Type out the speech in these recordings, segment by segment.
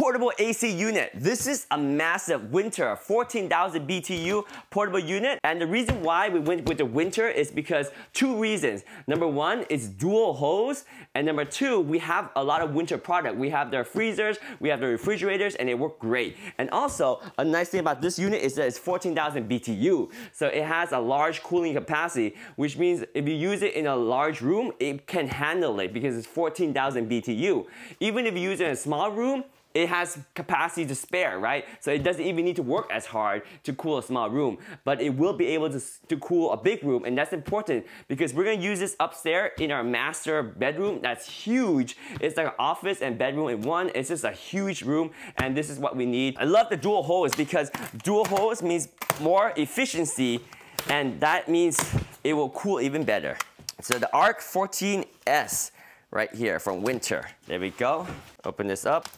portable AC unit. This is a massive Whynter 14,000 BTU portable unit. And the reason why we went with the Whynter is because two reasons. Number one, it's dual hose. And number two, we have a lot of Whynter product. We have their freezers, we have the refrigerators, and they work great. And also, a nice thing about this unit is that it's 14,000 BTU. So it has a large cooling capacity, which means if you use it in a large room, it can handle it because it's 14,000 BTU. Even if you use it in a small room, it has capacity to spare, right? So it doesn't even need to work as hard to cool a small room, but it will be able to cool a big room, and that's important because we're gonna use this upstairs in our master bedroom. That's huge. It's like an office and bedroom in one. It's just a huge room, and this is what we need. I love the dual hose because dual hose means more efficiency, and that means it will cool even better. So the ARC-14S right here from Whynter. There we go. Open this up.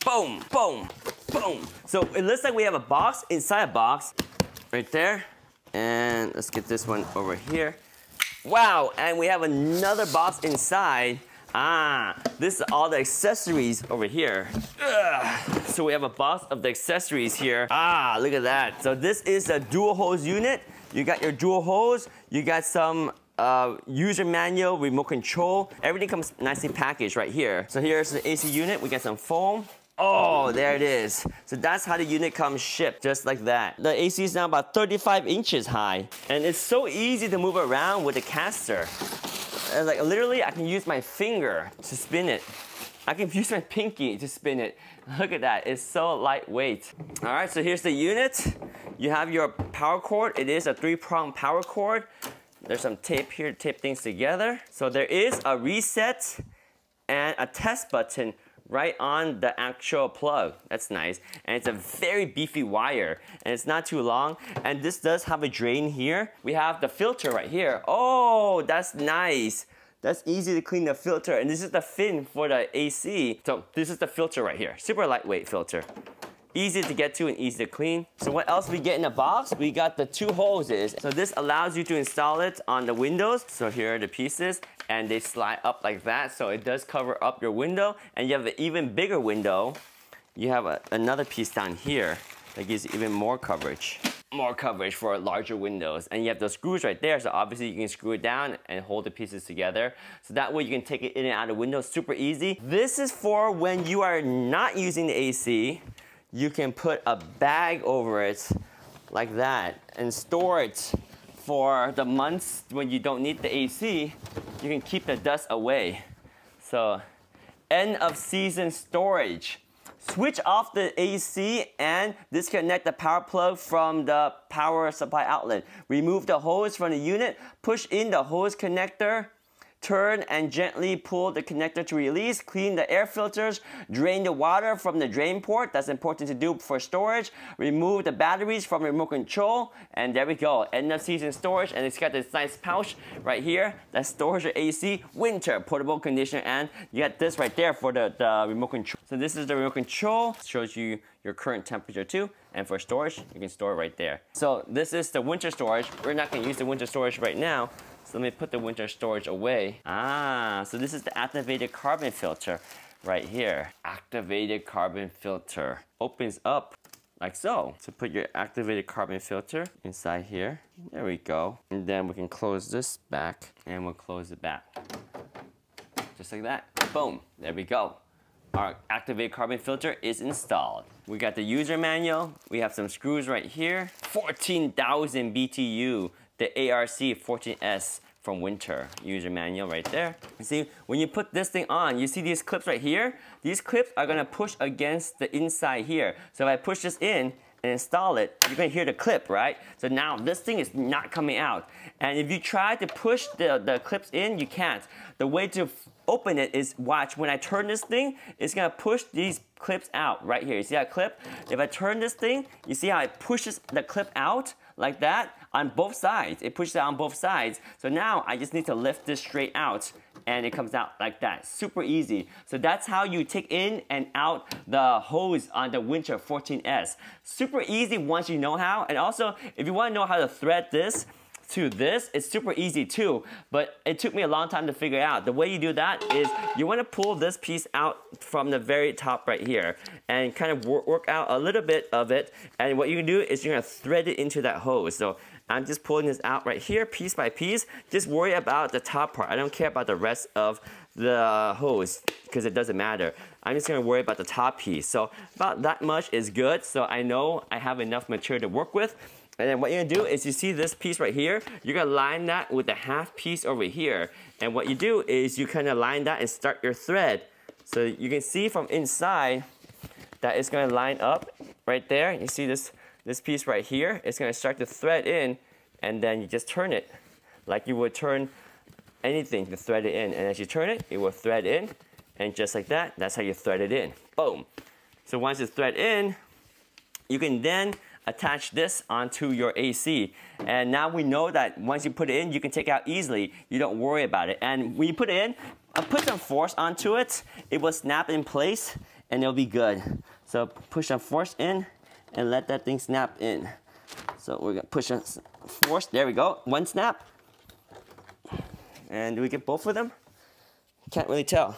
Boom, boom, boom. So it looks like we have a box inside a box right there. And let's get this one over here. Wow, and we have another box inside. This is all the accessories over here. So we have a box of the accessories here. Look at that. So this is a dual hose unit. You got your dual hose. You got some user manual, remote control. Everything comes nicely packaged right here. So here's the AC unit. We got some foam. Oh, there it is. So that's how the unit comes shipped, just like that. The AC is now about 35 inches high. And it's so easy to move around with the caster. And like literally, I can use my finger to spin it. I can use my pinky to spin it. Look at that, it's so lightweight. All right, so here's the unit. You have your power cord. It is a 3-prong power cord. There's some tape here to tape things together. So there is a reset and a test button right on the actual plug. That's nice. And it's a very beefy wire, and it's not too long. And this does have a drain here. We have the filter right here. Oh, that's nice. That's easy to clean the filter. And this is the fin for the AC. So this is the filter right here. Super lightweight filter. Easy to get to and easy to clean. So what else we get in the box? We got the 2 hoses. So this allows you to install it on the windows. So here are the pieces, and they slide up like that. So it does cover up your window, and you have an even bigger window. You have another piece down here that gives you even more coverage. More coverage for larger windows. And you have those screws right there, so obviously you can screw it down and hold the pieces together. So that way you can take it in and out of the window super easy. This is for when you are not using the AC. You can put a bag over it like that and store it for the months when you don't need the AC. You can keep the dust away. So, end of season storage. Switch off the AC and disconnect the power plug from the power supply outlet. Remove the hose from the unit, push in the hose connector, turn and gently pull the connector to release, clean the air filters, drain the water from the drain port. That's important to do for storage. Remove the batteries from the remote control, and there we go. End of season storage, and it's got this nice pouch right here that stores your AC. Whynter portable conditioner, and you got this right there for the remote control. So this is the remote control. It shows you your current temperature too, and for storage, you can store it right there. So this is the Whynter storage. We're not going to use the Whynter storage right now. So let me put the Whynter storage away. So this is the activated carbon filter right here. Activated carbon filter. Opens up like so. So put your activated carbon filter inside here. There we go. And then we can close this back, and we'll close it back. Just like that. Boom. There we go. Our activated carbon filter is installed. We got the user manual. We have some screws right here. 14,000 BTU. The ARC-14S from Whynter. User manual right there. You see, when you put this thing on, you see these clips right here? These clips are gonna push against the inside here. So if I push this in and install it, you're gonna hear the clip, right? So now this thing is not coming out. And if you try to push the clips in, you can't. The way to open it is, watch, when I turn this thing, it's gonna push these clips out right here. You see that clip? If I turn this thing, you see how it pushes the clip out like that on both sides. It pushes it on both sides. So now I just need to lift this straight out, and it comes out like that. Super easy. So that's how you take in and out the hose on the Whynter 14S. Super easy once you know how. And also, if you want to know how to thread this, to this, it's super easy too, but it took me a long time to figure out. The way you do that is you want to pull this piece out from the very top right here and kind of work out a little bit of it. And what you can do is you're going to thread it into that hose. So I'm just pulling this out right here, piece by piece. Just worry about the top part. I don't care about the rest of the hose because it doesn't matter. I'm just gonna worry about the top piece. So about that much is good. So I know I have enough material to work with. And then what you're gonna do is you see this piece right here, you're gonna line that with the half piece over here. And what you do is you kind of line that and start your thread. So you can see from inside that it's gonna line up right there. You see this piece right here, it's gonna start to thread in, and then you just turn it like you would turn anything to thread it in. And as you turn it, it will thread in, and just like that, that's how you thread it in. Boom. So once it's thread in, you can then attach this onto your AC. And now we know that once you put it in, you can take it out easily. You don't worry about it. And when you put it in, put some force onto it. It will snap in place, and it'll be good. So push some force in, and let that thing snap in. So we're gonna push a force, there we go, one snap. And do we get both of them? Can't really tell.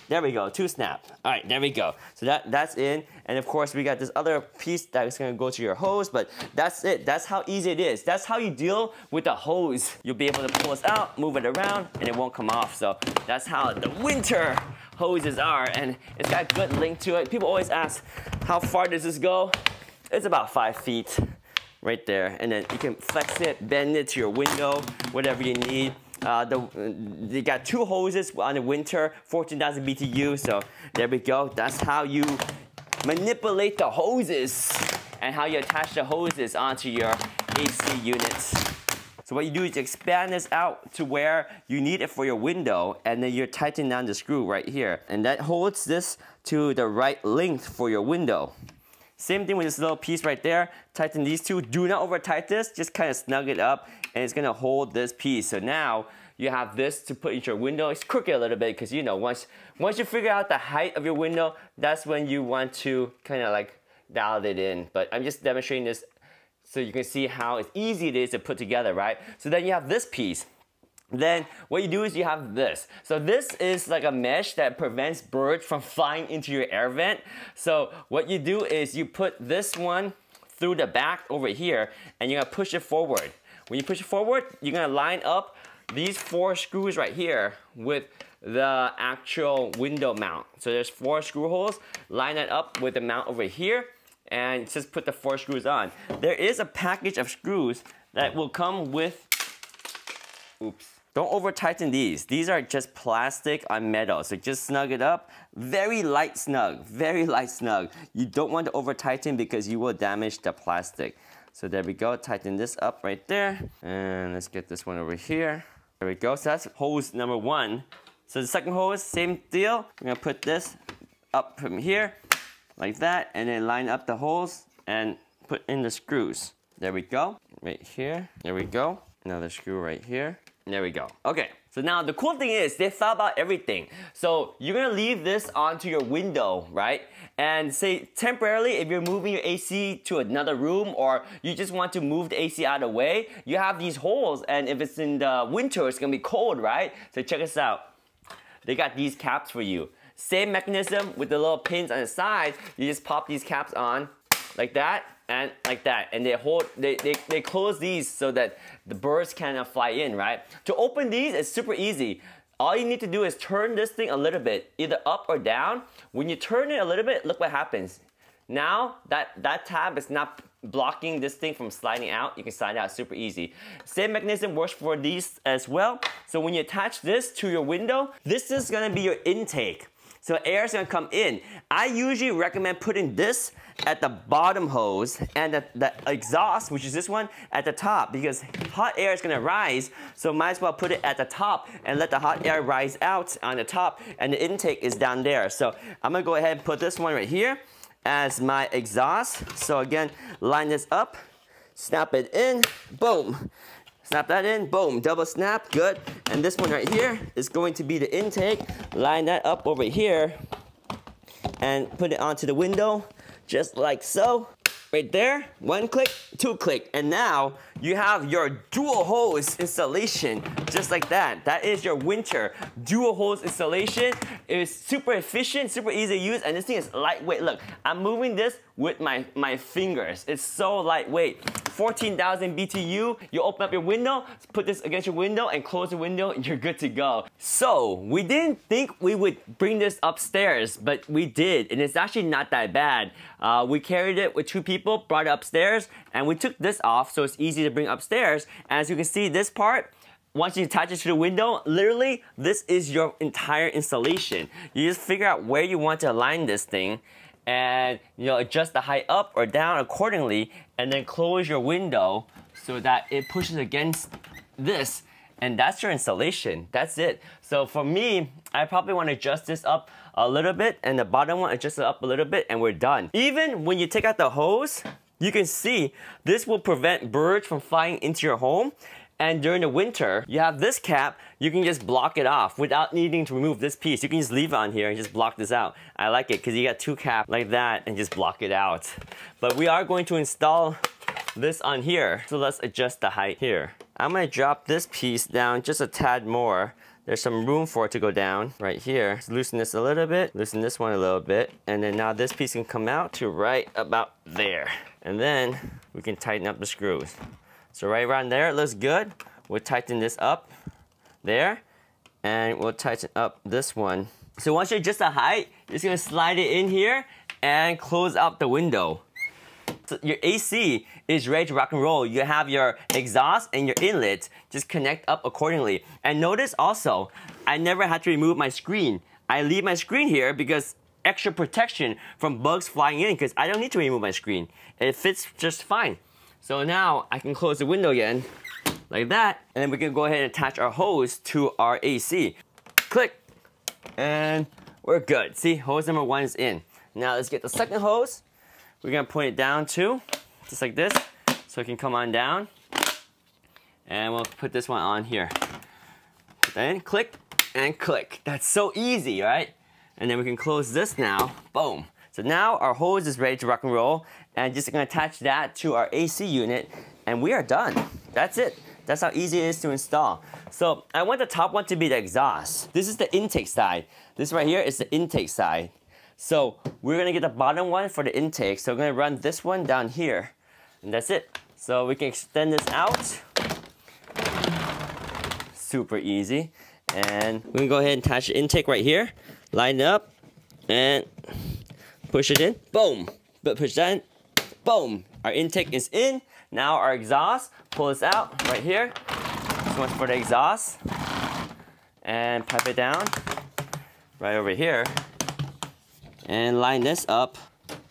There we go, two snap. All right, there we go. So that's in, and of course we got this other piece that is gonna go to your hose, but that's it. That's how easy it is. That's how you deal with the hose. You'll be able to pull this out, move it around, and it won't come off. So that's how the Whynter hoses are, and it's got a good link to it. People always ask, how far does this go? It's about 5 feet right there, and then you can flex it, bend it to your window, whatever you need. They got 2 hoses on the Whynter, 14,000 BTU, so there we go. That's how you manipulate the hoses and how you attach the hoses onto your AC units. So what you do is you expand this out to where you need it for your window, and then you're tightening down the screw right here. And that holds this to the right length for your window. Same thing with this little piece right there. Tighten these two. Do not over tight this. Just kind of snug it up, and it's gonna hold this piece. So now you have this to put into your window. It's crooked a little bit because you know once you figure out the height of your window, that's when you want to kind of like dial it in. But I'm just demonstrating this so you can see how easy it is to put together, right? So then you have this piece. Then what you do is you have this. So this is like a mesh that prevents birds from flying into your air vent. So what you do is you put this one through the back over here, and you're gonna push it forward. When you push it forward, you're gonna line up these 4 screws right here with the actual window mount. So there's 4 screw holes. Line that up with the mount over here, and just put the 4 screws on. There is a package of screws that will come with, oops. Don't over tighten these. These are just plastic on metal, so just snug it up. Very light snug, very light snug. You don't want to over tighten because you will damage the plastic. So there we go, tighten this up right there. And let's get this one over here. There we go, so that's hose number 1. So the second hose, same deal. I'm gonna put this up from here, like that, and then line up the holes and put in the screws. There we go, right here, there we go. Another screw right here. There we go. Okay, so now the cool thing is they thought about everything. So you're gonna leave this onto your window, right? And say temporarily, if you're moving your AC to another room, or you just want to move the AC out of the way, you have these holes, and if it's in the winter, it's gonna be cold, right? So check this out. They got these caps for you. Same mechanism with the little pins on the side. You just pop these caps on like that, and like that, and they close these so that the birds cannot fly in, right? To open these, it's super easy. All you need to do is turn this thing a little bit, either up or down. When you turn it a little bit, look what happens. Now that tab is not blocking this thing from sliding out. You can slide out super easy. Same mechanism works for these as well. So when you attach this to your window, this is gonna be your intake. So air is gonna come in. I usually recommend putting this at the bottom hose and the exhaust, which is this one, at the top, because hot air is gonna rise, so might as well put it at the top and let the hot air rise out on the top, and the intake is down there. So I'm gonna go ahead and put this one right here as my exhaust. So again, line this up, snap it in, boom. Snap that in, boom, double snap, good. And this one right here is going to be the intake. Line that up over here and put it onto the window, just like so. right there, 1 click, 2 click, and now you have your dual hose installation just like that. That is your Whynter dual hose installation. It's super efficient, super easy to use, and this thing is lightweight. Look, I'm moving this with my fingers. It's so lightweight. 14,000 BTU. You open up your window, put this against your window, and close the window, and you're good to go. So we didn't think we would bring this upstairs, but we did, and it's actually not that bad. We carried it with 2 people, brought it upstairs, and we took this off, so it's easy to bring upstairs. As you can see, this part, once you attach it to the window, literally, this is your entire installation. You just figure out where you want to align this thing, and adjust the height up or down accordingly, and then close your window so that it pushes against this, and that's your installation. That's it. So for me, I probably want to adjust this up a little bit, and the bottom one adjust it up a little bit, and we're done. Even when you take out the hose, you can see this will prevent birds from flying into your home. And during the winter, you have this cap, you can just block it off without needing to remove this piece. You can just leave it on here and just block this out. I like it because you got 2 caps like that and just block it out. But we are going to install this on here. So let's adjust the height here. I'm gonna drop this piece down just a tad more. There's some room for it to go down right here. Just loosen this a little bit, loosen this one a little bit, and then now this piece can come out to right about there. And then we can tighten up the screws. So right around there, it looks good. We'll tighten this up there, and we'll tighten up this one. So once you adjust the height, you're just gonna slide it in here and close out the window. So your AC is ready to rock and roll. You have your exhaust and your inlet. Just connect up accordingly. And notice also, I never had to remove my screen. I leave my screen here because extra protection from bugs flying in, because I don't need to remove my screen. It fits just fine. So now I can close the window again, like that, and then we can go ahead and attach our hose to our AC. Click, and we're good. See, hose number 1 is in. Now let's get the second hose. We're gonna point it down too, just like this, so it can come on down. And we'll put this one on here. Then click and click. That's so easy, right? And then we can close this now, boom. So now our hose is ready to rock and roll, and just gonna attach that to our AC unit, and we are done. That's it. That's how easy it is to install. So I want the top one to be the exhaust. This is the intake side. This right here is the intake side. So we're gonna get the bottom one for the intake. So we're gonna run this one down here, and that's it. So we can extend this out. Super easy. And we can go ahead and attach the intake right here, line it up, and push it in, boom. But push that in, boom. Our intake is in. Now our exhaust, pull this out right here. This one's for the exhaust. And pipe it down right over here. And line this up.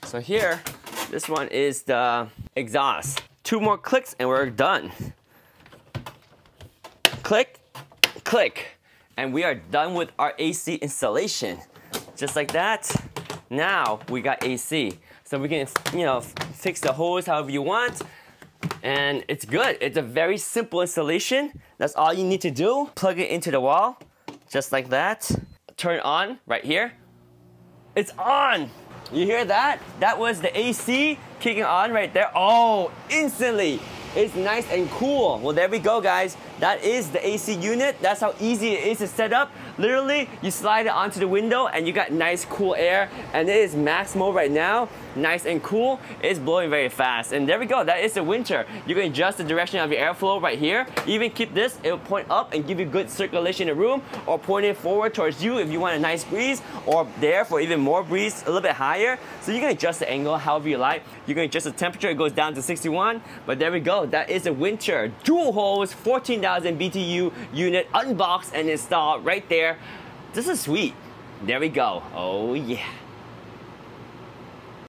So here, this one is the exhaust. 2 more clicks and we're done. Click, click. And we are done with our AC installation. Just like that. Now we got AC. So we can, fix the hose however you want. And it's good. It's a very simple installation. That's all you need to do. Plug it into the wall, just like that. Turn it on right here. It's on. You hear that? That was the AC kicking on right there. Oh, instantly. It's nice and cool. Well, there we go, guys. That is the AC unit. That's how easy it is to set up. Literally, you slide it onto the window and you got nice, cool air. And it is max mode right now. Nice and cool. It's blowing very fast. And there we go. That is the Whynter. You can adjust the direction of your airflow right here. Even keep this. It will point up and give you good circulation in the room, or point it forward towards you if you want a nice breeze, or there for even more breeze, a little bit higher. So you can adjust the angle however you like. You can adjust the temperature. It goes down to 61. But there we go. That is a Whynter dual hose 14,000 BTU unit unboxed and installed right there. This is sweet. There we go. Oh yeah.